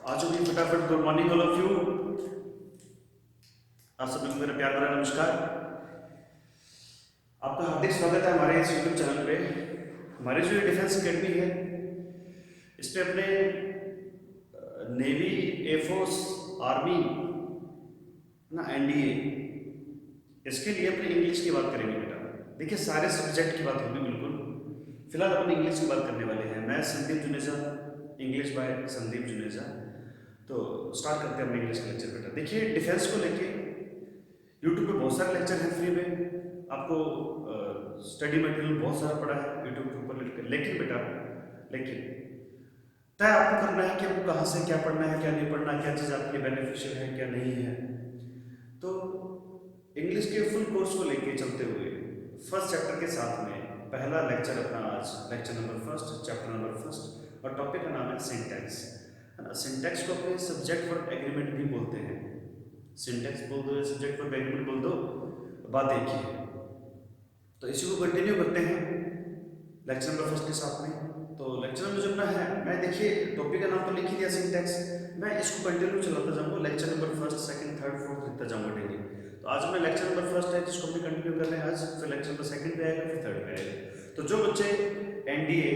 आज भी फटाफट good morning all of you. आप सभी को मेरा प्यार भरा नमस्कार। आपका हार्दिक स्वागत है हमारे इस यूट्यूब चैनल पे। हमारी जो डिफेंस एकेडमी है इस पे अपने नेवी, एयरफोर्स, आर्मी ना एनडीए इसके लिए अपने इंग्लिश की बात करेंगे बेटा। देखिए सारे सब्जेक्ट की बात होगी बिल्कुल। फिलहाल अपने इंग्लिश की बात करने वाले हैं। मैं संदीप जुनेजा, इंग्लिश बाय संदीप जुनेजा। तो स्टार्ट करते हैं अपने इंग्लिश का लेक्चर बेटा। देखिए डिफेंस को लेके यूट्यूब पे बहुत सारे लेक्चर हैं फ्री में। आपको स्टडी मटेरियल बहुत सारा पड़ा है यूट्यूब के ऊपर। लेकिन बेटा लेकिन तय आपको करना है कि आपको कहाँ से क्या पढ़ना है, क्या नहीं पढ़ना, क्या चीज़ आपके लिए बेनिफिशियल है, क्या नहीं है। तो इंग्लिश के फुल कोर्स को लेके चलते हुए फर्स्ट चैप्टर के साथ में पहला लेक्चर अपना आज lecture number first, chapter number first, और टॉपिक का नाम है सिंटैक्स। है ना। सिंटैक्स को अपने सब्जेक्ट वर्ब एग्रीमेंट भी बोलते हैं। सिंटैक्स बोल दो या सब्जेक्ट वर्ब एग्रीमेंट बोल दो, बात एक ही है। तो इसी को कंटिन्यू करते हैं लेक्चर नंबर फर्स्ट के साथ में। तो लेक्चर नंबर जो अपना है, मैं देखिए टॉपिक का नाम तो लिख ही दिया सिंटैक्स, मैं इसको कंटिन्यू चलाता जाऊंगा। Lecture number first, second, third, fourth लिखता जाऊंगा डेली। तो आज मैं लेक्चर नंबर फर्स्ट है जिसको हम कंटिन्यू कर रहे हैं आज, फिर लेक्चर नंबर सेकंड पे आएगा, फिर थर्ड पे आएगा। तो जो बच्चे NDA,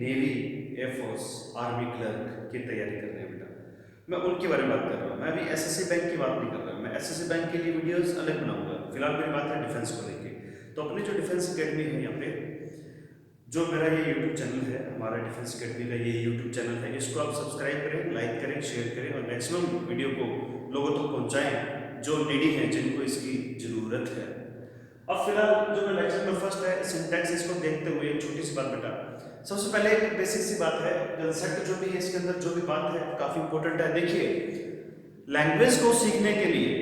navy, air force, army clerk की तैयारी कर रहे हैं बेटा, मैं उनके बारे में बात कर रहा हूँ। मैं अभी एसएससी बैंक की बात नहीं कर रहा, मैं एसएससी बैंक के लिए वीडियोस अलग बनाऊंगा। फिलहाल मेरी बात है डिफेंस को लेके। तो अपनी जो डिफेंस अकेडमी है यहाँ पे, जो मेरा ये यूट्यूब चैनल है, हमारा डिफेंस अकेडमी का ये यूट्यूब चैनल है, इसको आप सब्सक्राइब करें, लाइक करें, शेयर करें और मैक्सिमम वीडियो को लोगों तक पहुंचाएं जो नीडी हैं, जिनको इसकी ज़रूरत है। अब फिलहाल जो मैं लेक्चर नंबर फर्स्ट है सिंटैक्स, इसको देखते हुए एक छोटी सी बात बेटा। सबसे पहले एक बेसिक सी बात है, कंसेप्ट जो भी है इसके अंदर जो भी बात है काफ़ी इंपॉर्टेंट है। देखिए लैंग्वेज को सीखने के लिए,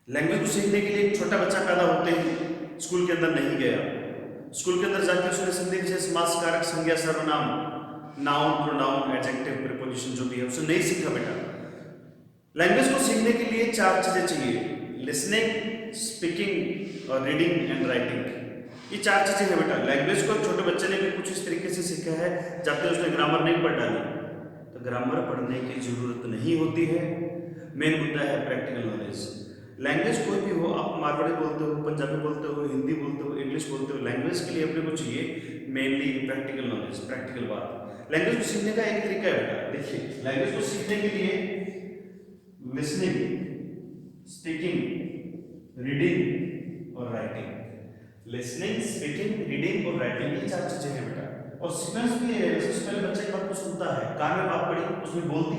लैंग्वेज को सीखने के लिए एक छोटा बच्चा पैदा होते ही स्कूल के अंदर नहीं गया। स्कूल के अंदर जाके उसने संधि विशेष समास कारक संज्ञा सर्वनाम, नाउन, प्रोनाउन, एडजेक्टिव, प्रीपोजिशन जो भी है उसे नहीं सीखा बेटा। लैंग्वेज को सीखने के लिए चार चीजें चाहिए: लिसनिंग, स्पीकिंग और रीडिंग एंड राइटिंग। ये चार चीजें हैं बेटा। लैंग्वेज को छोटे बच्चे ने भी कुछ इस तरीके से सीखा है जब तक उसने ग्रामर नहीं पढ़ डाली। तो ग्रामर पढ़ने की जरूरत नहीं होती है। मेन मुद्दा है प्रैक्टिकल नॉलेज। लैंग्वेज कोई भी हो, आप मारवाड़ी बोलते हो, पंजाबी बोलते हो, हिंदी बोलते हो, इंग्लिश बोलते हो, लैंग्वेज के लिए अपने को चाहिए मेनली प्रैक्टिकल नॉलेज, प्रैक्टिकल बात। लैंग्वेज को सीखने का एक तरीका है बेटा। देखिए लैंग्वेज को सीखने के लिए लिसनिंग, स्पीकिंग, रीडिंग और राइटिंग। लिसनिंग, स्पीकिंग, रीडिंग और राइटिंग, ये चार चीजें हैं बेटा। और सीक्वेंस भी है। सबसे पहले बच्चे एक बात को सुनता है, कान में बात पड़ी, उसमें बोलती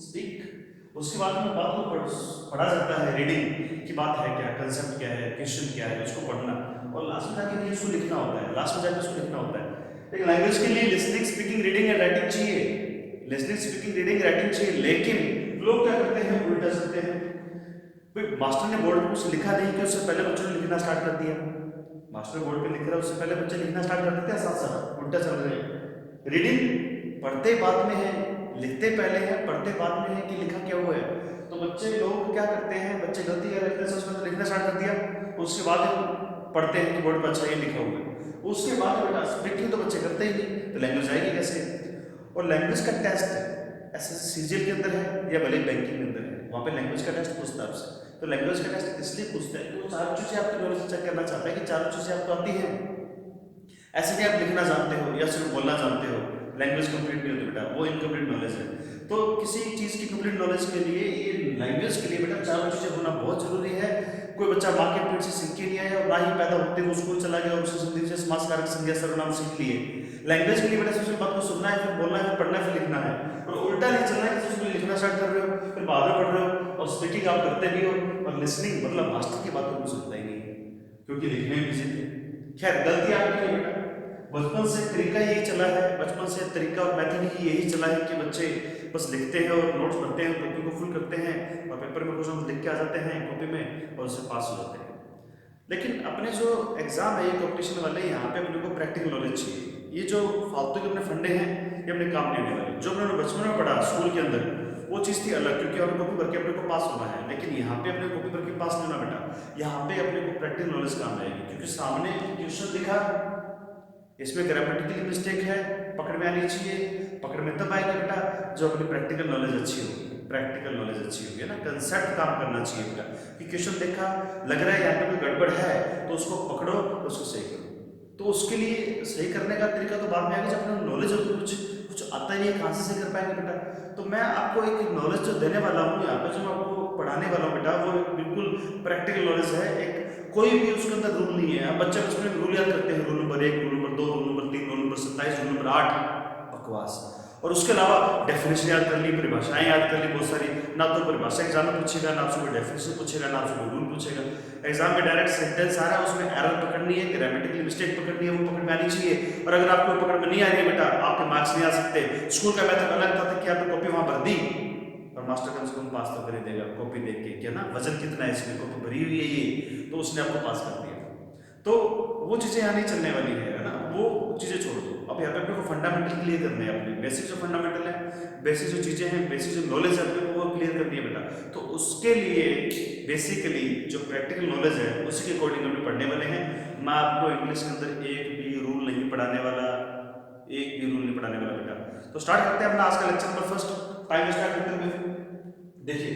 स्पीक, उसके बाद में बात को पढ़ा जाता है, रीडिंग की बात है, क्या कंसेप्ट क्या है, क्वेश्चन क्या है, उसको पढ़ना, और लास्ट में जाके उसको लिखना होता है, लास्ट में जाके उसको लिखना होता है। लेकिन लैंग्वेज के लिए listening, speaking, reading and writing चाहिए। लिसनिंग, स्पीकिंग, रीडिंग, राइटिंग चाहिए। लेकिन लोग क्या करते हैं, उल्टा करते हैं। भाई मास्टर ने बोर्ड पे कुछ लिखा नहीं कि उससे पहले बच्चों ने लिखना स्टार्ट कर दिया। मास्टर बोर्ड पे लिख रहा है, उससे पहले बच्चे लिखना स्टार्ट कर देते हैं, साथ साथ उल्टा चल रहे हैं। रीडिंग पढ़ते बाद में है, लिखते पहले है, पढ़ते बाद में है कि लिखा क्या हुआ है। तो बच्चे लोग क्या करते हैं, बच्चे गलती कर लेते हैं, उसमें लिखना स्टार्ट कर दिया, उसके बाद पढ़ते हैं कि बोर्ड पर अच्छा ये लिखा हुआ है। उसके बाद बेटा स्पीकिंग तो बच्चे करते ही नहीं, तो लैंग्वेज आएगी कैसे। और लैंग्वेज का टेस्ट ऐसे सीजीएल के अंदर है या भले बैंकिंग के अंदर है, वहाँ पे लैंग्वेज का टेस्ट पूछता है आपसे। तो लैंग्वेज का टेस्ट इसलिए पूछता है कि वो चारों चीज़ें आपकी नॉलेज चेक करना चाहता है कि चारों चीज़ें आपको आती हैं। ऐसे नहीं आप लिखना जानते हो या सिर्फ बोलना जानते हो, लैंग्वेज कंप्लीट नहीं होती बेटा, वो इनकम्प्लीट नॉलेज है। तो किसी चीज़ की कंप्लीट नॉलेज के लिए, ये लैंग्वेज के लिए बेटा चारों चीज़ें होना बहुत जरूरी है। कोई बच्चा माँ के पेट से सीख के नहीं आया और ना ही पैदा होते वो स्कूल चला गया और उससे संधि विशेष समास कारक संज्ञा सर्वनाम सीख लिए। लैंग्वेज के लिए बेटा सबसे बात को सुनना है, फिर बोलना है, फिर पढ़ना है, फिर लिखना है। और उल्टा नहीं चलना है कि उसमें लिखना स्टार्ट कर रहे हो फिर बाद में पढ़ रहे हो, और स्पीकिंग आप करते भी हो, और लिसनिंग मतलब मास्टर की बातों को सुनता ही नहीं क्योंकि लिखने में बिजी थे। खैर गलती आपकी है बेटा, बचपन से तरीका यही चला है, बचपन से तरीका और मेथड ही यही चला है कि बच्चे बस लिखते हैं और नोट्स पढ़ते हैं, कॉपी को फुल करते हैं और पेपर में क्वेश्चन लिख के आ जाते हैं कॉपी में और उससे पास हो जाते हैं। लेकिन अपने जो एग्जाम है, ये कॉम्पिटिशन वाले, यहाँ पे अपने को प्रैक्टिकल नॉलेज चाहिए। ये जो फालतू के अपने फंडे हैं ये अपने काम नहीं आने वाले। जो उन्होंने बचपन में पढ़ा स्कूल के अंदर वो चीज़ थी अलग, क्योंकि हमें कॉपी भर के अपने को पास होना है। लेकिन यहाँ पे अपने कॉपी भर के पास नहीं होना बेटा, यहाँ पे अपने को प्रैक्टिकल नॉलेज काम आएगी। क्योंकि सामने क्वेश्चन दिखा, इसमें ग्रामेटिकली मिस्टेक है, पकड़ में आनी चाहिए। पकड़ में तब आएगी बेटा जो अपनी प्रैक्टिकल नॉलेज अच्छी होगी, प्रैक्टिकल नॉलेज अच्छी होगी ना, कंसेप्ट काम करना चाहिए बेटा। कि क्वेश्चन देखा, लग रहा है यहाँ पे कोई गड़बड़ है, तो उसको पकड़ो, उसको सही करो। तो उसके लिए सही करने का तरीका तो बाद में आएगा, जब अपना नॉलेज होगी, कुछ आता ही नहीं है, कहाँ से सही कर पाएंगे बेटा। तो मैं आपको एक नॉलेज जो देने वाला हूँ यहाँ पे, जो मैं आपको पढ़ाने वाला हूँ बेटा, वो बिल्कुल प्रैक्टिकल नॉलेज है। एक कोई भी उसके अंदर रूल नहीं है। अब बच्चे बचपन में रूल याद करते हैं, rule number 1, rule number 2, rule number 3, rule number 27, rule number 8, बकवास। और उसके अलावा डेफिनेशन याद कर ली, परिभाषाएं याद कर ली बहुत सारी। ना तो परिभाषा एग्जाम में पूछेगा, ना आपसे कोई डेफिनेशन पूछेगा, ना आपसे कोई रूल पूछेगा। एग्जाम में डायरेक्ट सेंटेंस आ रहा है, उसमें एरर पकड़नी है, ग्रामेटिकली मिस्टेक पकड़नी है, वो पकड़ में आनी चाहिए। और अगर आपको पकड़ में नहीं आ रही है बेटा, आपके मार्क्स नहीं आ सकते। स्कूल का मेथड अलग था कि आपने कॉपी वहां भर दी और मास्टर कम से कम पास तो कर ही देगा कॉपी देख के, क्या ना वजन कितना है इसमें, कॉपी भरी हुई है ये, तो उसने आपको पास कर दिया। तो वो चीजें यहाँ नहीं चलने वाली है ना, वो चीजें छोड़ दो। अब यहाँ पे अपने को फंडामेंटल क्लियर करने हैं, अपने बेसिक जो फंडामेंटल है, बेसिक जो चीजें हैं, बेसिक जो नॉलेज है अपने को वो क्लियर करनी है बेटा। तो उसके लिए बेसिकली जो प्रैक्टिकल नॉलेज है उसी के अकॉर्डिंग हम पढ़ने वाले हैं। मैं आपको इंग्लिश के अंदर एक भी रूल नहीं पढ़ाने वाला, एक भी रूल नहीं पढ़ाने वाला बेटा। तो स्टार्ट करते हैं अपना आज का lecture number first, time start करते हुए। देखिए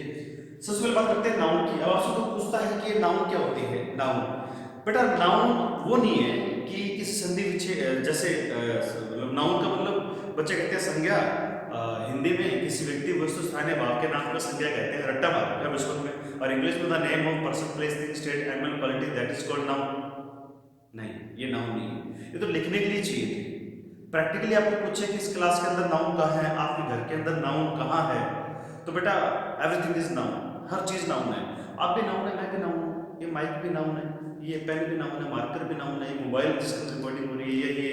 सबसे पहले बात करते हैं नाउन की। अब आपसे तो पूछता है कि ये नाउन क्या होती है। नाउन बेटा, नाउन वो नहीं है कि किसी संधि विच्छेद, जैसे मतलब नाउन का मतलब बच्चे कहते हैं संज्ञा। हिंदी में किसी व्यक्ति वस्तु स्थानीय भाव के नाम को संज्ञा कहते हैं, रट्टा भाव है बचपन में। और इंग्लिश में the name of person place thing state animal quality that is called noun. नहीं, ये नाउन नहीं है, ये तो लिखने के लिए चाहिए थी। प्रैक्टिकली आपको पूछे कि इस क्लास के अंदर नाउन कहाँ है, आपके घर के अंदर नाउन कहाँ है, तो बेटा एवरीथिंग इज नाउन, हर चीज नाउन है। आप भी नाउन है, मैं भी नाउन हूँ, ये माइक भी नाउन है, ये पेन भी नाउन है, मार्कर भी नाउन है, ये मोबाइल जिसके अंदर रिकॉर्डिंग हो रही है, ये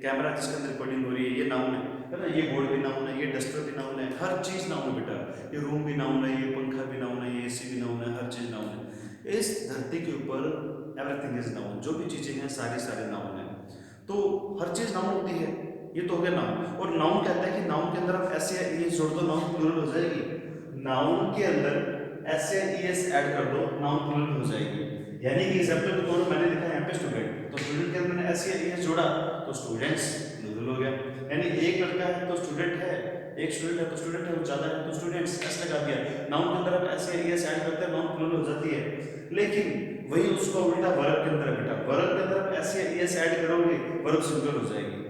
कैमरा जिसके अंदर रिकॉर्डिंग हो रही है, ये नाउन है ना। ये बोर्ड भी नाउन है, ये डस्टर भी नाउन है, हर चीज नाउन है बेटा। ये रूम भी नाउन है, ये पंखा भी नाउन है, ये एसी भी नाउन है, हर चीज नाउन है। इस धरती के ऊपर एवरीथिंग इज नाउन, जो भी चीजें हैं सारी सारे नाउन है। तो हर चीज नाउन होती है, ये तो हो गया नाउन। और नाउन कहता है कि नाउन के अंदर आप ऐसे ये जोड़ दो, नाउन प्लूरल हो जाएगी। नाउन के अंदर ऐसे ईएस ऐड कर दो, नाउन प्लूरल हो जाएगी। यानी कि एग्जांपल के तौर पर मैंने लिखा है यहाँ पे स्टूडेंट, तो स्टूडेंट के अंदर मैंने ऐसे ईएस जोड़ा तो स्टूडेंट्स प्लूरल हो गया। यानी एक लड़का है तो स्टूडेंट है, एक स्टूडेंट है तो स्टूडेंट है, ज्यादा है तो स्टूडेंट्स, ऐसे लगा दिया। नाउन के अंदर आप ऐसे ईएस ऐड करते हैं, नाउन प्लूरल हो जाती है। लेकिन वही उसको उल्टा वर्ब के अंदर बेटा, वर्ब के अंदर आप ऐसे ईएस ऐड करोगे, वर्ब सिंगुलर हो जाएगी।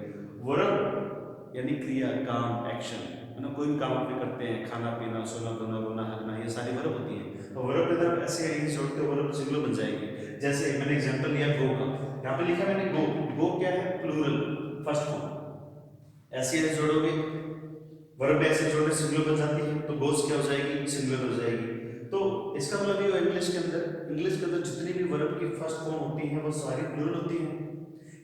वर्ब यानी क्रिया, काम, एक्शन है ना, कोई भी काम आप करते हैं, खाना पीना, सोना धोना, रोना हंसना, ये सारी वर्ब होती है। तो वर्ब के अंदर ऐसे ईएस जोड़ते हो, वर्ब सिंगुलर बन जाएगी। जैसे मैंने एग्जांपल लिया गो का, यहाँ पे लिखा मैंने गो, गो क्या है, प्लूरल फर्स्ट फॉर्म। ऐसे ईएस जोड़ोगे, वर्ब ऐसे जोड़ने सिंगुलर बन जाती है, तो गोस क्या हो जाएगी, सिंगुलर हो जाएगी। तो इसका मतलब ये इंग्लिश के अंदर जितनी भी वर्ब की फर्स्ट फॉर्म होती हैं वो सारी प्लूरल होती हैं।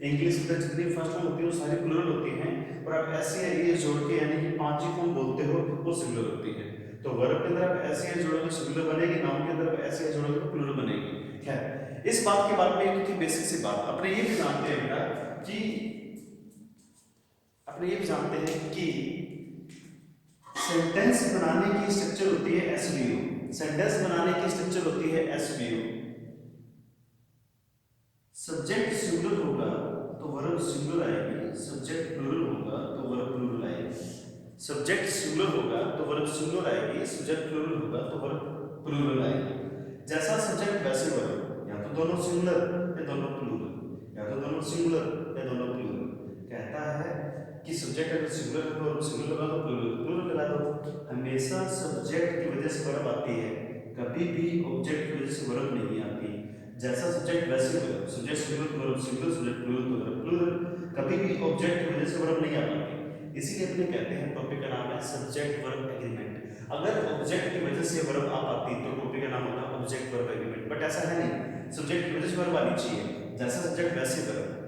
इंग्लिश के अंदर जितनी फर्स्ट फॉर्म होती है वो सारी प्लूरल होती हैं। और आप ऐसे ये जोड़ के यानी कि पांच ही फॉर्म बोलते हो वो सिंगुलर होती है। तो वर्ब के अंदर आप ऐसे जोड़ोगे सिंगुलर बनेगी, नाउन के अंदर आप ऐसे जोड़ोगे तो प्लूरल बनेगी। खैर इस बात के बाद में एक बेसिक सी बात अपने ये भी जानते हैं बेटा कि अपने ये भी जानते हैं कि सेंटेंस बनाने की स्ट्रक्चर होती है एसवीओ। सेंटेंस बनाने की स्ट्रक्चर होती है एसवीओ। सब्जेक्ट सिंगुलर होगा तो वर्ब सिंगुलर आएगी, सब्जेक्ट प्लूरल होगा तो वर्ब प्लूरल आएगी। सब्जेक्ट सिंगुलर होगा तो वर्ब सिंगुलर आएगी, सब्जेक्ट प्लूरल होगा तो वर्ब प्लूरल आएगी। जैसा सब्जेक्ट वैसे वर्ब, या तो दोनों सिंगुलर या दोनों प्लूरल, या तो दोनों सिंगुलर या दोनों प्लूरल। कहता है कि सब्जेक्ट अगर सिंगुलर है तो वर्ब सिंगुलर लगा दो, प्लूरल लगा दो। हमेशा सब्जेक्ट की वजह से वर्ब आती है, कभी भी ऑब्जेक्ट की वजह से वर्ब नहीं आती। जैसा सब्जेक्ट वैसे वर्ब, सब्जेक्ट सिंगुलर तो वर्ब सिंगुलर, सब्जेक्ट प्लूरल तो वर्ब प्लूरल। कभी भी ऑब्जेक्ट की वजह से वर्ब नहीं आ पाती। इसीलिए अपने कहते हैं टॉपिक का नाम है सब्जेक्ट वर्ब एग्रीमेंट। अगर ऑब्जेक्ट की वजह से वर्ब आ पाती तो टॉपिक का नाम होता है ऑब्जेक्ट वर्ब एग्रीमेंट, बट ऐसा है नहीं, सब्जेक्ट की वजह से वर्ब आनी चाहिए, जैसा सब्जेक्ट वैसे वर्ब।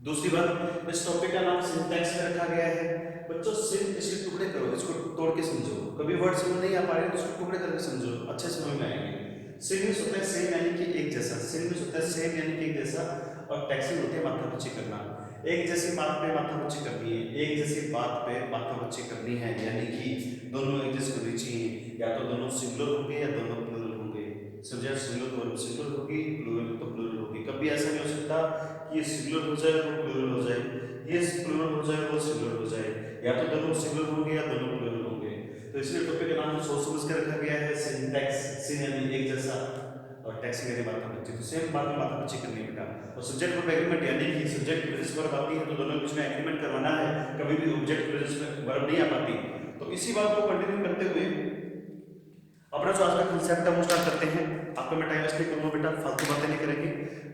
दूसरी बात, इस टॉपिक का नाम सिंटैक्स में रखा गया है। बच्चों सिर्फ इसके टुकड़े करो, इसको तोड़ के समझो। कभी वर्ड समझ नहीं आ पा रहे तो इसको टुकड़े करके समझो, अच्छे समझ में आएंगे। सिंग्लिश होता है सेम यानी कि एक जैसा, सिंग्लिश होता है सेम यानी कि एक जैसा, और टैक्सिंग होती है माथापच्ची करना। एक जैसी बात पे माथापच्ची करनी है, एक जैसी बात पे माथापच्ची करनी है, यानी कि दोनों एक जैसे होनी चाहिए, या तो दोनों सिंगुलर होंगे या दोनों प्लूरल होंगे। सब्जेक्ट सिंगुलर तो वर्ब सिंगुलर होगी, प्लूरल तो प्लूरल होगी। कभी ऐसा नहीं हो सकता कि ये सिंगुलर हो जाए वो प्लूरल हो जाए, ये प्लूरल हो जाए वो सिंगुलर हो जाए, या तो दोनों सिंगुलर होंगे या दोनों प्लूरल होंगे। तो इसलिए टॉपिक का नाम सोच समझ कर रखा गया है सिंटैक्स, सिन यानी एक जैसा, और टैक्स यानी मात्रा बच्चे, तो सेम बात में मात्रा बच्चे करनी है बेटा। और सब्जेक्ट वर्ब एग्रीमेंट यानी कि सब्जेक्ट प्रेजेंस वर्ब आती है तो दोनों के बीच में एग्रीमेंट करवाना है, कभी भी ऑब्जेक्ट प्रेजेंस वर्ब नहीं आ पाती। तो इसी बात को कंटिन्यू करते हुए अपना जो आज का कंसेप्ट है वो स्टार्ट करते हैं। आपको मैं टाइम वेस्ट नहीं करूंगा बेटा, फालतू बातें नहीं करेंगे।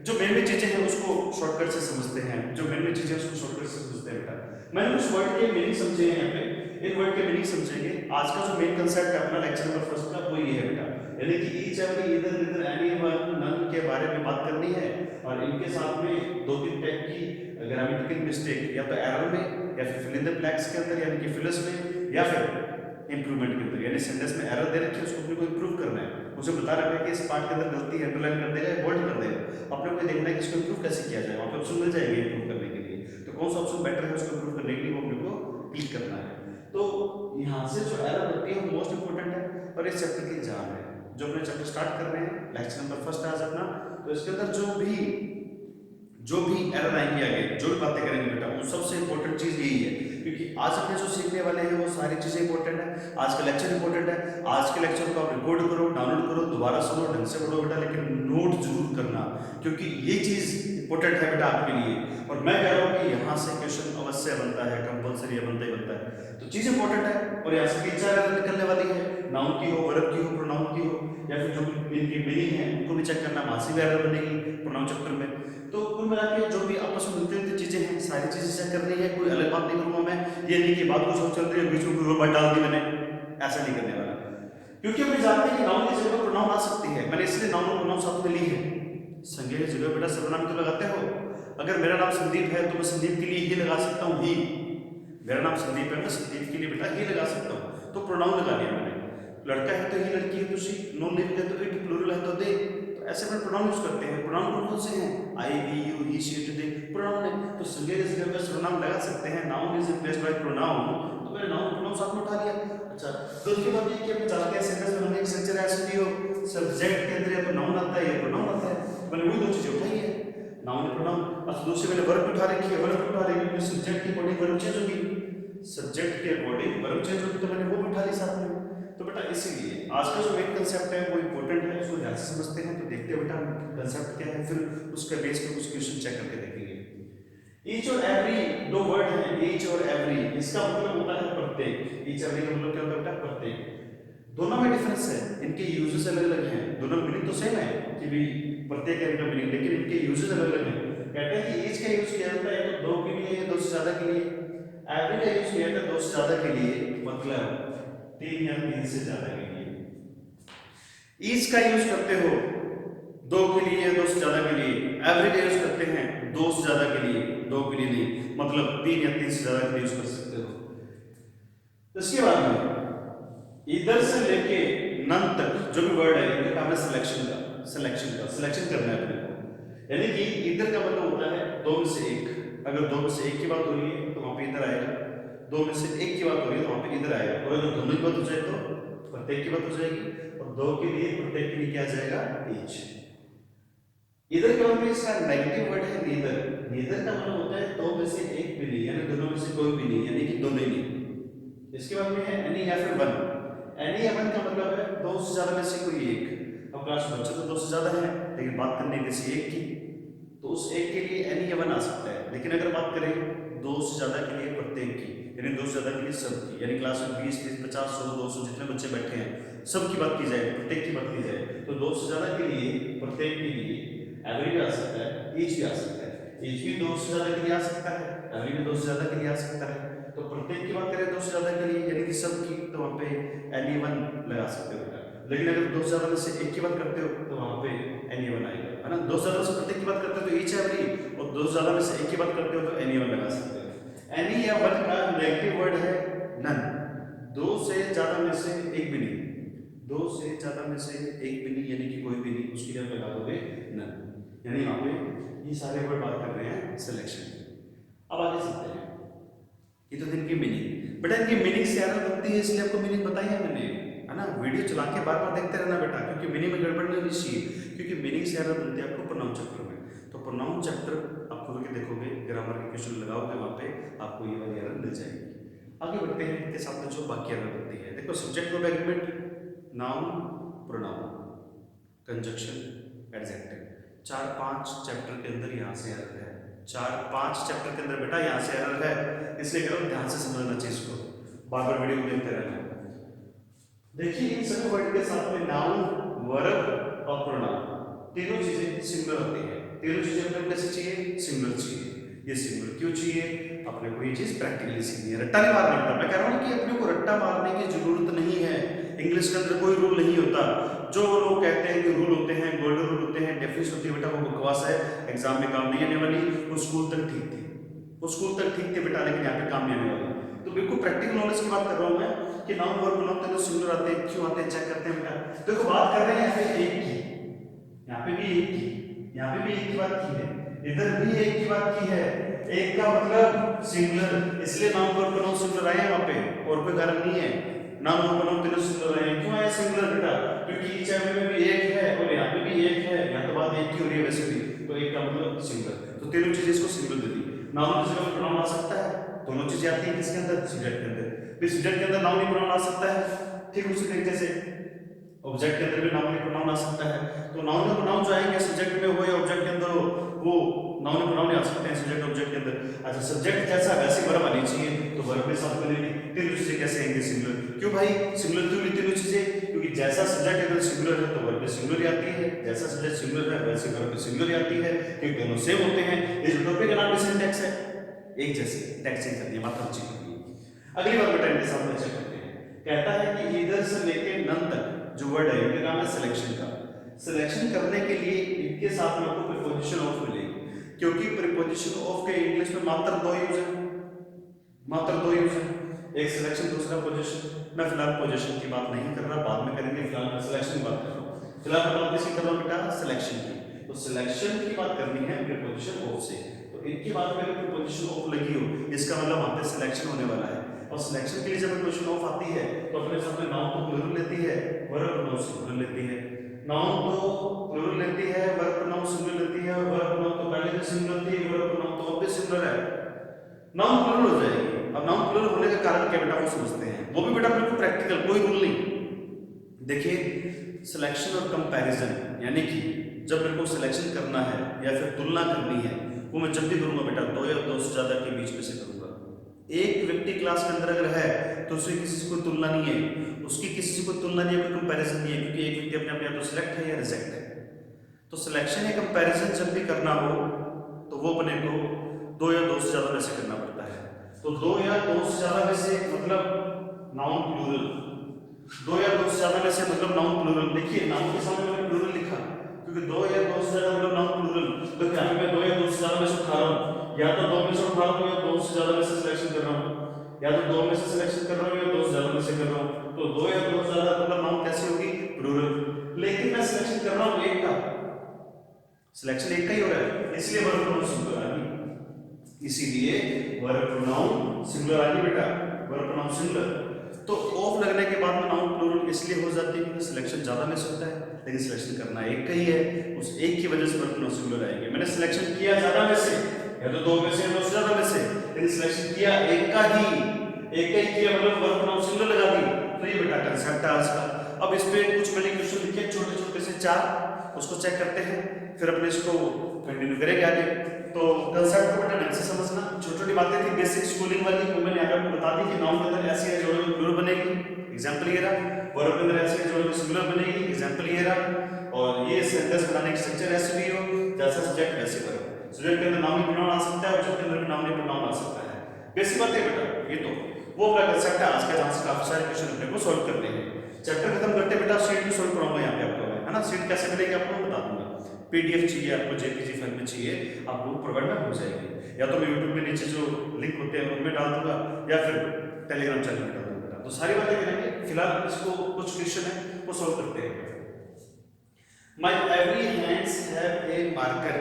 जो मेन मेन चीजें हैं उसको शॉर्टकट से समझते हैं, जो मेन मेन चीजें उसको शॉर्टकट से समझते हैं बेटा। मैंने कुछ वर्ड के मीनिंग समझे हैं यहाँ पे, इन वर्ड के मीनिंग समझेंगे। आज का जो मेन कंसेप्ट है अपना लेक्चर नंबर फर्स्ट का वो ये है बेटा, यानी कि ईच एवरी इधर इधर एनी वन नन के बारे में बात करनी है, और इनके साथ में दो तीन टाइप की ग्रामेटिकल मिस्टेक, या तो एरर में, या फिर फिल इन द ब्लैंक्स के अंदर यानी कि फिलर्स में, या फिर इंप्रूवमेंट के अंदर, यानी सेंटेंस में एरर दे रखी है उसको अपने को इंप्रूव करना है। मुझे बता रखा है कि इस पार्ट के अंदर गलती है, अंडरलाइन कर देगा, बोल्ड कर देगा, अपने को देखना है कि इसको इंप्रूव कैसे किया जाए। वहां पे ऑप्शन मिल जाएंगे इंप्रूव करने के लिए, तो कौन सा ऑप्शन बेटर है उसको इंप्रूव करने के लिए वो अपने को क्लिक करना है। तो यहाँ से जो एरर होती है वो मोस्ट इंपोर्टेंट है, और इस चैप्टर की जान है। जो अपने चैप्टर स्टार्ट कर रहे हैं, लेक्चर नंबर फर्स्ट आज अपना, तो इसके अंदर जो भी एरर आएंगे आगे, जो भी बातें करेंगे बेटा, वो सबसे इंपॉर्टेंट चीज यही है, क्योंकि आज अपने जो सीखने वाले हैं वो सारी चीजें इंपॉर्टेंट है। आज का लेक्चर इंपॉर्टेंट है, आज के लेक्चर को आप रिकॉर्ड करो, डाउनलोड करो, दोबारा सुनो, ढंग से पढ़ो बेटा, लेकिन नोट जरूर करना, क्योंकि ये चीज इंपॉर्टेंट है बेटा आपके लिए। और मैं कह रहा हूँ कि यहाँ से क्वेश्चन अवश्य बनता है, कंपल्सरी बनता ही बनता है। तो चीज इंपॉर्टेंट है, और यहाँ से 3-4 एरर निकलने वाली है, नाउन की हो, वर्ब की हो, प्रोनाउन की हो, या फिर जो इनकी मीनिंग है उनको भी चेक करना, वहां से भी एरर बनेगी प्रोनाउन चैप्टर में। तो कुल मिला के जो भी आपस में मिलती जुलती चीजें हैं सारी चीजें चेक करनी है, कोई अलग बात नहीं करूंगा मैं, ये नहीं कि बात कुछ और चल रही है बीच में कोई और बात डाल दी मैंने, ऐसा नहीं करने वाला, क्योंकि हम जानते हैं कि नाउन की जगह पर प्रोनाउन आ सकती है। मैंने इसलिए नाउन और प्रोनाउन साथ में ली है। संज्ञा की जगह बेटा सर्वनाम तो लगाते हो, अगर मेरा नाम संदीप है तो मैं संदीप के लिए ही लगा सकता हूँ ही, मेरा नाम संदीप है मैं संदीप के लिए बेटा ही लगा सकता हूँ, तो प्रोनाउन लगा लिया मैंने। लड़का है तो ही, लड़की है तो शी, नॉन लिविंग है तो इट, प्लूरल है तो दे, तो ऐसे में प्रोनाउन यूज करते हैं। प्रोनाउन कौन कौन से हैं? I, we, you, he, she, it, they pronoun है, तो संज्ञा की जगह पर सर्वनाम लगा सकते हैं। Noun is replaced by pronoun, तो मैंने नाउन प्रोनाउन साथ में उठा लिया। अच्छा, तो उसके बाद ये कि अपने जानते हैं सेंटेंस में हमें एक स्ट्रक्चर ऐसे भी हो, सब्जेक्ट के अंदर या तो नाउन आता है या प्रोनाउन आता है, मैंने वही दो चीजें उठाई है, नाउन और प्रोनाउन। अब दूसरे मैंने वर्ब उठा रखी है, वर्ब उठा रही है, सब्जेक्ट के अकॉर्डिंग वर्ब चेंज होगी, सब्जेक्ट के अकॉर्डिंग वर्ब चेंज होगी, तो मैंने वो उठा ली साथ में। तो बेटा इसीलिए आज का जो मेन कंसेप्ट है वो इंपॉर्टेंट है, उसको ध्यान से समझते हैं। तो देखते हैं बेटा कंसेप्ट क्या है, फिर उसके बेस पे कुछ क्वेश्चन चेक करके देखेंगे। ईच और एवरी दो वर्ड हैं, ईच और एवरी, इसका मतलब होता है प्रत्येक। ईच एवरी का मतलब क्या होता है बेटा? प्रत्येक। दोनों में डिफरेंस है, इनके यूजेस अलग अलग हैं, दोनों मीनिंग तो सेम है कि भी प्रत्येक है इनका मीनिंग, लेकिन इनके यूजेस अलग अलग हैं। कहते हैं कि ईच का यूज किया जाता है तो दो के लिए, दो से ज्यादा के लिए, एवरी का यूज किया जाता है दो से ज्यादा के लिए, मतलब 3 या 3 से ज्यादा के लिए। ईच का यूज करते हो दो के लिए या दो से ज्यादा के लिए, एवरी का यूज करते हैं दो से ज्यादा के लिए, दो के लिए नहीं, मतलब 3 या 3 से ज्यादा के लिए यूज कर सकते हो। इसके बाद में इधर से लेके नन तक जो भी वर्ड है इनका काम है सिलेक्शन करना है अपने को। यानी कि इधर का मतलब होता है दो में से एक, अगर दो में से एक की बात हो रही है तो वहां पे इधर आएगा, दो में से एक की बात हो रही है तो वहां पे इधर आएगा, और अगर दोनों की बात हो जाए तो प्रत्येक की बात हो जाएगी, और दो के लिए प्रत्येक के लिए क्या जाएगा? ईच। इधर के बाद में इसका नेगेटिव वर्ड है नीदर। नीदर का मतलब होता है दो में से एक भी नहीं, यानी दोनों में से कोई भी नहीं, यानी कि दोनों ही नहीं। इसके बाद में है एनी या फिर वन। एनी या वन का मतलब है दो से ज्यादा में से कोई एक। अब क्लास में बच्चे तो दो से ज्यादा है, लेकिन बात करने किसी एक की, तो उस एक के लिए एनी या वन आ सकता है। लेकिन अगर बात करें दो से ज्यादा के लिए प्रत्येक की, यानी दो से ज्यादा के लिए सबकी, यानी क्लास में 20, 30, 50, 100, 200 जितने बच्चे बैठे हैं सबकी बात की जाए, प्रत्येक की बात की जाए, तो दो से ज्यादा के लिए, प्रत्येक के लिए एवरी भी आ सकता है, ईच भी आ सकता है। ईच भी दो से ज्यादा के लिए आ सकता है, एवरी भी दो से ज्यादा के लिए आ सकता है। तो प्रत्येक की बात करें दो से ज्यादा के लिए यानी कि सबकी, तो वहां पे एनी वन लगा सकते हो बेटा। लेकिन अगर दो से ज्यादा में से एक की बात करते हो तो वहां पे एनी वन आएगा, है ना। दो से ज्यादा से प्रत्येक की बात करते हो तो ईच एवरी, और दो से ज्यादा में से एक की बात करते हो तो एनी वन लगा सकते हो। एनी या वन का नेगेटिव वर्ड है नन। दो से ज्यादा में से एक भी नहीं, दो से ज्यादा में से एक भी नहीं यानी कि कोई भी नहीं, उसके लिए लगा दोगे नन। यानी यहाँ पे ये सारे वर्ड बात कर रहे हैं सिलेक्शन। अब आगे चलते हैं, ये तो इनकी मीनिंग। बेटा इनकी मीनिंग से एरर बनती है, इसलिए आपको मीनिंग बताई है मैंने, है ना। वीडियो चला के बार बार देखते रहना बेटा, क्योंकि मीनिंग में गड़बड़ नहीं होनी चाहिए, क्योंकि मीनिंग से एरर बनती है आपको प्रोनाउन चैप्टर में। तो प्रोनाउन चैप्टर आप खोल के देखोगे, ग्रामर के क्वेश्चन लगाओगे वहाँ पे आपको ये वाली एरर मिल जाएगी। आगे बढ़ते हैं, इनके साथ में जो बाकी एरर बनती है, देखो subject verb agreement, noun, pronoun, conjunction, adjective, 4-5 chapter के अंदर यहाँ से एरर है। 4-5 चैप्टर के अंदर बेटा यहाँ से एरर है, इसलिए करो ध्यान से समझना चीज को, बार बार वीडियो को देखते रहना। देखिए इन सभी वर्ड के साथ में नाउन, वर्ब और प्रोनाउन तीनों चीजें सिंगुलर होती है। तीनों चीजें अपने को कैसे चाहिए? सिंगुलर चाहिए। ये सिंगुलर क्यों चाहिए? अपने को ये चीज प्रैक्टिकली सीखनी है, रट्टा नहीं मारना बेटा। मैं कह रहा हूँ कि अपने को रट्टा मारने की जरूरत नहीं है। इंग्लिश के अंदर कोई रूल नहीं होता। जो लोग कहते हैं कि रूल होते हैं, गोल्डन रूल होते हैं, डेफिनेशन होती है बेटा, वो बकवास है, एग्जाम में काम नहीं आने वाली। वो स्कूल तक ठीक थी, वो स्कूल तक ठीक थे बेटा, लेकिन यहाँ पे काम नहीं आने वाली। तो बिल्कुल प्रैक्टिकल नॉलेज की बात कर रहा हूँ मैं कि नाउन वर्ब प्रोनाउन तीनों सिंगुलर आते हैं, क्यों आते हैं चेक करते हैं बेटा। देखो बात कर रहे हैं यहाँ पे एक की, यहाँ पे भी एक की, यहाँ पे भी एक की बात की है, इधर भी एक की बात की है। एक का मतलब सिंगुलर, इसलिए नाउन वर्ब प्रोनाउन सिंगुलर आए हैं वहाँ पे, और कोई कारण नहीं है। नाउन वर्ब प्रोनाउन तीनों सिंगुलर आए हैं। क्यों आए सिंगुलर बेटा? क्योंकि इस चैप्टर में भी एक है और यहाँ पे भी एक है, यहाँ तो बात एक की हो रही है वैसे भी, तो एक का मतलब सिंगुलर, तो तीनों चीजें इसको सिंगुलर दे दी। नाउन की जगह प्रोनाउन आ सकता है, दोनों चीजें आती हैं किसके अंदर? सब्जेक्ट के अंदर। फिर सब्जेक्ट के अंदर नाउन ही प्रोनाउन आ सकता है, ठीक उसी तरीके से ऑब्जेक्ट के अंदर भी नाउन ही प्रोनाउन आ सकता है। तो नाउन और प्रोनाउन जो आएंगे सब्जेक्ट में हो या ऑब्जेक्ट के अंदर हो, वो नाउन और प्रोनाउन आ सकते हैं सब्जेक्ट ऑब्जेक्ट के अंदर। अच्छा सब्जेक्ट जैसा वैसे वर्ब आनी चाहिए, तो वर्ब के साथ बनेगी। तीनों चीजें कैसे आएंगे? सिंगुलर। क्यों भाई सिंगुलर क्यों ली तीनों चीजें? क्योंकि जैसा सब्जेक्ट अगर सिंगुलर है तो वर्ब भी सिंगुलर ही आती है, जैसा सब्जेक्ट सिंगुलर है वैसे वर्ब भी सिंगुलर ही आती है, क्योंकि दोनों सेम होते हैं। इस टॉपिक का नाम भी सिंटैक्स है, एक जैसे टैक्स चेंज करनी है, मात्रा चेंज करनी है। अगली बार बेटा इनके साथ में चेक करते हैं। कहता है कि इधर से लेके नन तक जो वर्ड है इनका नाम है सिलेक्शन का। सिलेक्शन करने के लिए इनके साथ में आपको प्रीपोजिशन ऑफ मिलेगी, क्योंकि प्रीपोजिशन ऑफ के इंग्लिश में मात्र दो यूज है, मात्र दो यूज है, एक सिलेक्शन दूसरा पोजीशन। मैं फिलहाल पोजीशन की बात नहीं कर रहा, बाद में करेंगे, फिलहाल मैं सिलेक्शन की बात कर रहा हूँ। फिलहाल मैं बात किसकी कर रहा हूँ बेटा? सिलेक्शन की। तो सिलेक्शन की बात करनी है प्रीपोजिशन ऑफ से, तो इनकी बात में प्रीपोजिशन ऑफ लगी हो इसका मतलब वहां पे सिलेक्शन होने वाला है। और सिलेक्शन के लिए जब प्रीपोजिशन ऑफ आती है तो अपने साथ में नाउन तो प्लूरल लेती है, वर्ब प्रोनाउन सिंगुलर लेती है। नाउन तो प्लूरल लेती है, वर्ब प्रोनाउन सिंगुलर लेती है, वर्ब प्रोनाउन तो पहले से सिंगुलर थी, वर्ब प्रोनाउन तो अब भी सिंगुलर है, नाउन प्लूरल हो जाएगी। अब नाउन प्लूरल होने का कारण क्या बेटा वो समझते हैं, वो भी बेटा बिल्कुल प्रैक्टिकल, कोई रूल नहीं। देखिए सिलेक्शन और कंपैरिजन, यानी कि जब मेरे को सिलेक्शन करना है या फिर तुलना करनी है, वो मैं जब भी करूंगा बेटा दो या दो से ज्यादा के बीच में से करूंगा। एक व्यक्ति क्लास के अंदर अगर है तो उससे किसी से कोई तुलना नहीं है, उसकी किसी से कोई तुलना नहीं है, कोई कंपैरिजन नहीं है, क्योंकि एक व्यक्ति अपने आप या तो सिलेक्ट है या रिजेक्ट है। तो सिलेक्शन या कंपैरिजन जब भी करना हो तो वो अपने को दो या दो से ज्यादा में से करना पड़ता है। तो दो या दो से ज्यादा में से मतलब नाउन प्लूरल, दो या दो से ज्यादा में से मतलब नाउन प्लूरल। देखिए नाउन के सामने मैंने प्लूरल लिखा, क्योंकि दो या दो से ज्यादा मतलब नाउन प्लूरल, तो क्या मैं दो या दो से ज्यादा में से उठा रहा हूँ, या तो दो में से उठा रहा हूँ या दो से ज्यादा में से सिलेक्शन कर रहा हूँ, या तो दो में से सिलेक्शन कर रहा हूँ या दो से ज्यादा में से कर रहा हूँ। तो दो या दो से ज्यादा मतलब नाउन कैसे होगी? प्लूरल। लेकिन मैं सिलेक्शन कर रहा हूँ एक का, सिलेक्शन एक का ही हो रहा है, इसलिए वर्ब प्रोनाउन सिंगुलर आ गई, इसीलिए वर्ब प्रोनाउन सिंगुलर आ गई बेटा, वर्ब प्रोनाउन सिंगुलर। तो ऑफ लगने के बाद में नाउन प्लूरल इसलिए हो जाती है क्योंकि सिलेक्शन ज्यादा में से होता है, लेकिन सिलेक्शन करना एक का ही है, उस एक की वजह से वर्ब प्रोनाउन सिंगुलर आएंगे। मैंने सिलेक्शन किया ज्यादा में से, या तो दो में से या दो से ज्यादा में से, लेकिन सिलेक्शन किया एक का ही किया, मतलब वर्ब प्रोनाउन सिंगुलर लगा दी। तो ये बेटा कांसेप्ट है आज का। अब इस पे कुछ मैंने क्वेश्चन लिखे छोटे छोटे से 4, उसको चेक करते हैं, फिर अपने इसको कंटिन्यू करेंगे आगे। तो कांसेप्ट को बेटा ढंग से समझना, छोटी छोटी बातें थी बेसिक स्कूलिंग वाली, वो मैंने यहाँ पे बता दी कि नाउन के अंदर ऐसी है जो प्लूरल बनेगी, एग्जांपल ये रहा, वर्ब के अंदर ऐसी है जो सिंगुलर बनेगी, एग्जांपल ये रहा, और ये सेंटेंस बनाने की स्ट्रक्चर ऐसे भी हो जैसा सब्जेक्ट वैसे वर्ब। सब्जेक्ट के अंदर नाउन प्रोनाउन आ सकता है, ऑब्जेक्ट के अंदर भी नाउन प्रोनाउन आ सकता है। बेसिक बात है बेटा, ये तो वो अपना कांसेप्ट है आज का, जहां से काफी सारे क्वेश्चन अपने को सॉल्व करने हैं। चैप्टर खत्म करते बेटा शीट भी सॉल्व कराऊंगा यहाँ पे आपको, है ना। शीट कैसे मिलेगी आपको बता दूंगा, पीडीएफ चाहिए आपको, जेपीजी फाइल में चाहिए आपको, प्रोवाइड में हो जाएगी, या तो मैं यूट्यूब में नीचे जो लिंक होते हैं उनमें डाल दूंगा, या फिर टेलीग्राम चैनल में डाल दूंगा। तो सारी बातें करेंगे, फिलहाल इसको कुछ क्वेश्चन है वो सॉल्व करते हैं। My every hands have a marker.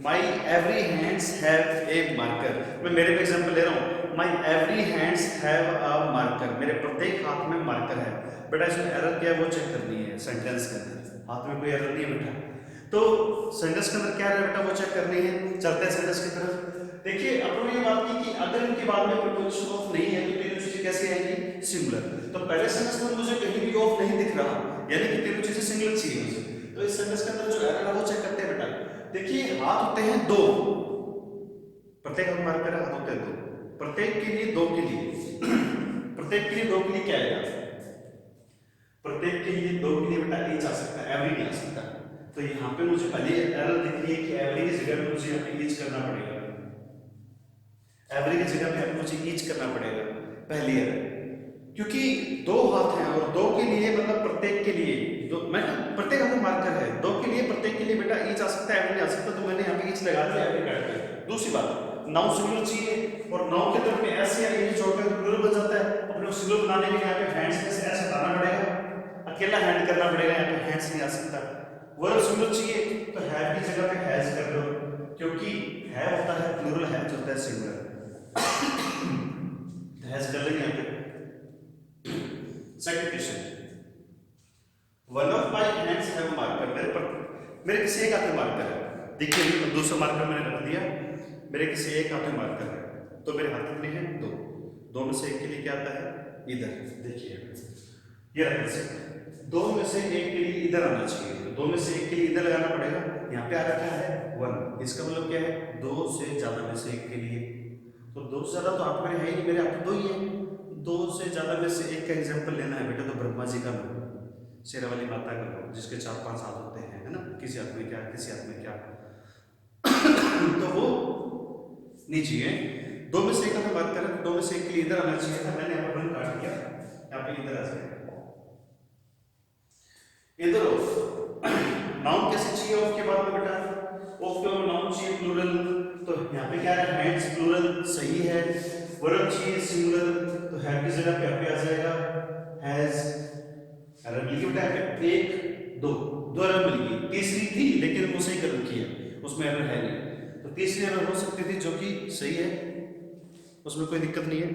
My every hands have a marker. मैं मेरे पे एग्जांपल ले रहा हूँ। My every hands have a marker. मेरे प्रत्येक हाथ में मार्कर है। बेटा इसमें एरर क्या है वो चेक करनी है सेंटेंस के अंदर। हाथ में कोई एरर नहीं है बेटा। तो सेंटेंस के अंदर क्या है बेटा वो चेक करनी है। चलते हैं सेंटेंस की तरफ। देखिए अपन ने ये बात की कि अगर इनके बाद में प्रीपोजिशन ऑफ नहीं है तो तीनों चीजें कैसे आएंगी, सिंगुलर। तो पहले सेंटेंस में मुझे कहीं भी ऑफ नहीं दिख रहा, यानी कि तीनों चीजें सिंगुलर चाहिए मुझे। तो इस सेंटेंस के अंदर जो एरर है वो चेक करते हैं बेटा। देखिए हाथ होते हैं दो, प्रत्येक हाथ मार्क कर हाथ होते हैं दो, प्रत्येक के लिए दो के लिए प्रत्येक के लिए दो के लिए क्या आएगा, प्रत्येक के लिए दो के लिए बेटा ईच आ सकता है, एवरी नहीं आ सकता। तो यहाँ पे मुझे पहले एरर दिख रही है कि एवरी की जगह पे मुझे यहाँ पे ईच करना पड़ेगा, एवरी की जगह पे मुझे ईच करना पड़ेगा पहली एरर, क्योंकि दो हाथ हैं और दो के लिए मतलब प्रत्येक के लिए दो, मैं प्रत्येक हाथ में मार्कर है, दो के लिए प्रत्येक के लिए बेटा ईच आ सकता है, एवरी नहीं आ सकता। तो मैंने यहाँ पे ईच लगा दिया, एवरी काट दिया। दूसरी बात, नाउन सिंगुलर चाहिए और नाउन के तरफ में एस या ए जोड़कर प्लूरल बन जाता है। अपने सिंगुलर बनाने के लिए यहाँ पे हैंड्स में से एस हटाना पड़ेगा, अकेला हैंड करना पड़ेगा, यहाँ पे हैंड्स नहीं आ सकता। वर्ब सिंगुलर चाहिए तो हैव की जगह पे हैज कर दो, क्योंकि हैव होता है प्लूरल, हैज होता है सिंगुलर, हैज कर लेंगे यहाँ पे। Second question, one of my hands have marker, मेरे किसी एक हाथ में मार्कर है। देखिए दूसरा मार्कर मैंने रख दिया, मेरे किसी एक हाथ में मार्कर है, तो मेरे हाथ कितने हैं, दो, दो में से एक के लिए क्या आता है, इधर। देखिए ये रख सकते हैं, दो में से एक के लिए इधर आना चाहिए, तो दो में से एक के लिए इधर लगाना पड़ेगा। यहाँ पे आ रखा है वन, इसका मतलब क्या है, दो से ज्यादा में से एक के लिए। तो दो से ज्यादा तो आप मेरे है ही, मेरे आप दो ही है, दो से ज्यादा में से एक का एग्जाम्पल लेना है बेटा, तो ब्रह्मा जी का लो, शेरा वाली माता का लो, जिसके 4-5 हाथ होते हैं, है ना, किसी हाथ में क्या किसी हाथ में क्या तो वो नहीं चाहिए। दो में से एक का बात करें, दो में से एक के लिए इधर आना चाहिए था, मैंने यहाँ पर काट दिया, यहाँ पे इधर आ जाएगा इधर। नाउन कैसे चाहिए ऑफ के बाद में बेटा, ऑफ के बाद नाउन चाहिए प्लूरल, तो यहाँ पे क्या है, हैंड्स प्लूरल सही है। वर्ब चाहिए सिंगुलर, तो हैव की जगह पे आ जाएगा हैज। अरब मिल गई बेटा, एक दो दो अरब मिल गई, तीसरी थी लेकिन वो सही कर रखी है, उसमें एरर है नहीं, तो तीसरी एरर हो सकती थी जो कि सही है, उसमें कोई दिक्कत नहीं है।